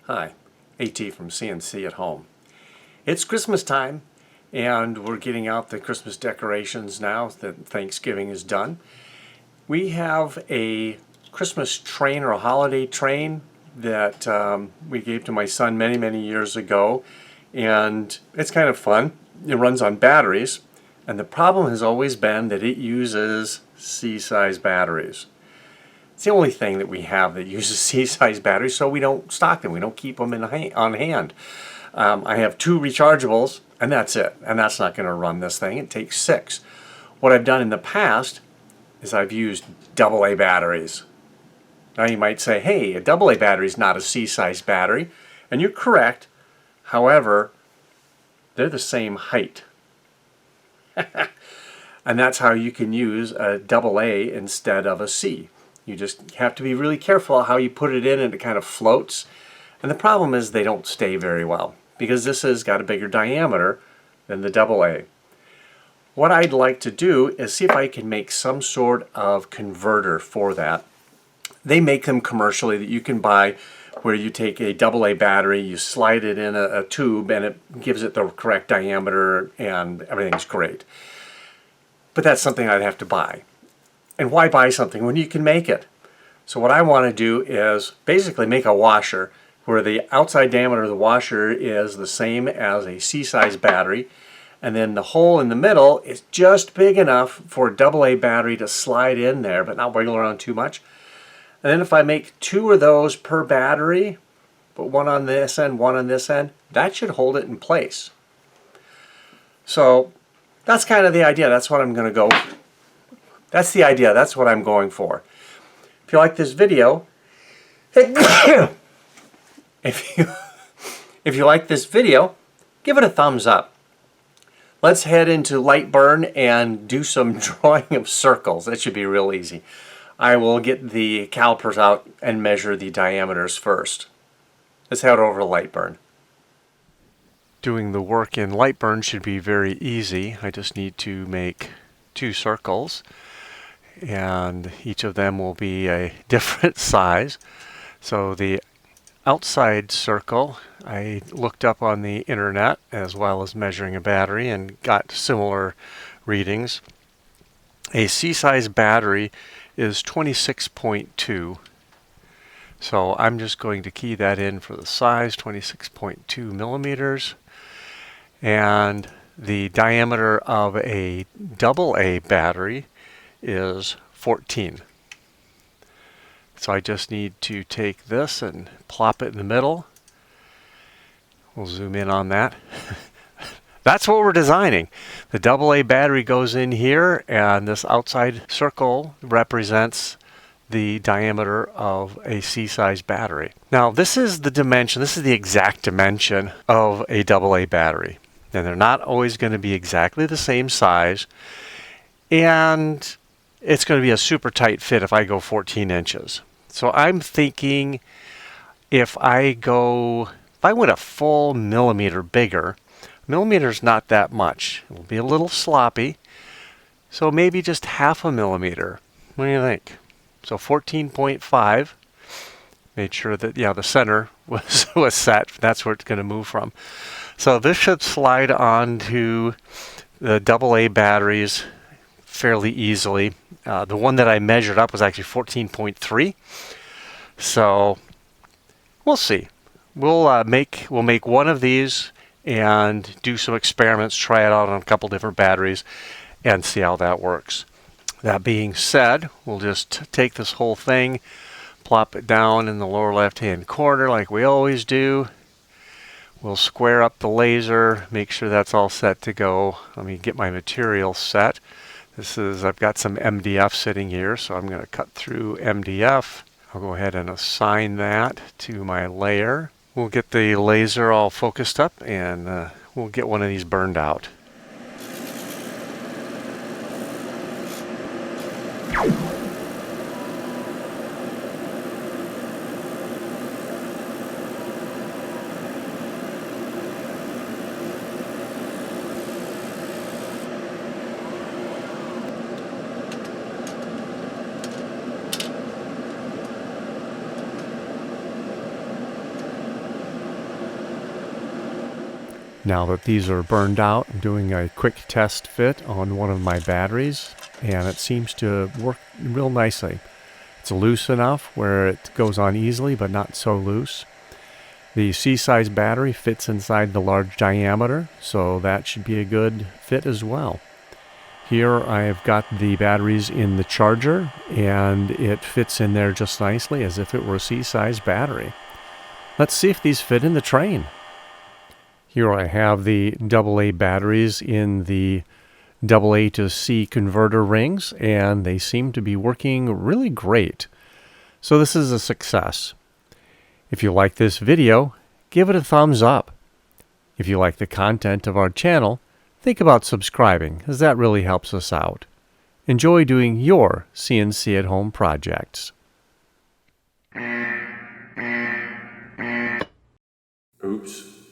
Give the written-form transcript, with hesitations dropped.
Hi, AT from CNC at Home. It's Christmas time and we're getting out the Christmas decorations now that Thanksgiving is done. We have a Christmas train or a holiday train that we gave to my son many years ago, and it's kind of fun. It runs on batteries, and the problem has always been that it uses C-size batteries. It's the only thing that we have that uses C-size batteries, so we don't stock them. We don't keep them on hand. I have 2 rechargeables, and that's it. And that's not going to run this thing. It takes 6. What I've done in the past is I've used AA batteries. Now you might say, hey, a AA battery is not a C-size battery. And you're correct. However, they're the same height. And that's how you can use a AA instead of a C. You just have to be really careful how you put it in, and it kind of floats. And the problem is they don't stay very well because this has got a bigger diameter than the AA. What I'd like to do is see if I can make some sort of converter for that. They make them commercially that you can buy, where you take a AA battery, you slide it in a tube, and it gives it the correct diameter and everything's great. But that's something I'd have to buy. And why buy something when you can make it? So what I want to do is basically make a washer where the outside diameter of the washer is the same as a C-size battery, and then the hole in the middle is just big enough for a AA battery to slide in there but not wiggle around too much. And then if I make 2 of those per battery, put one on this end, one on this end, that should hold it in place. So that's kind of the idea. That's what I'm going to go. That's the idea. That's what I'm going for. If you like this video, if you like this video, give it a thumbs up. Let's head into Lightburn and do some drawing of circles. That should be real easy. I will get the calipers out and measure the diameters first. Let's head over to Lightburn. Doing the work in Lightburn should be very easy. I just need to make 2 circles, and each of them will be a different size. So the outside circle, I looked up on the internet as well as measuring a battery and got similar readings. A C-size battery is 26.2. So I'm just going to key that in for the size, 26.2 millimeters. And the diameter of a AA battery is 14. So I just need to take this and plop it in the middle. We'll zoom in on that. That's what we're designing. The AA battery goes in here, and this outside circle represents the diameter of a C-size battery. Now this is the dimension, this is the exact dimension of a AA battery. And they're not always going to be exactly the same size, and it's going to be a super tight fit if I go 14 inches. So I'm thinking if I went a full millimeter bigger, millimeter's not that much. It will be a little sloppy. So maybe just half a millimeter. What do you think? So 14.5. Made sure that the center was set. That's where it's going to move from. So this should slide onto the AA batteries fairly easily. The one that I measured up was actually 14.3. So we'll see. We'll make one of these and do some experiments, try it out on a couple different batteries, and see how that works. That being said, we'll just take this whole thing, plop it down in the lower left-hand corner like we always do. We'll square up the laser, make sure that's all set to go. Let me get my material set. I've got some MDF sitting here, so I'm going to cut through MDF. I'll go ahead and assign that to my layer. We'll get the laser all focused up, and we'll get one of these burned out. Now that these are burned out, I'm doing a quick test fit on one of my batteries, and it seems to work real nicely. It's loose enough where it goes on easily, but not so loose. The C-size battery fits inside the large diameter, so that should be a good fit as well. Here I've got the batteries in the charger, and it fits in there just nicely as if it were a C-size battery. Let's see if these fit in the train. Here I have the AA batteries in the AA to C converter rings, and they seem to be working really great. So this is a success. If you like this video, give it a thumbs up. If you like the content of our channel, think about subscribing, as that really helps us out. Enjoy doing your CNC at home projects. Oops.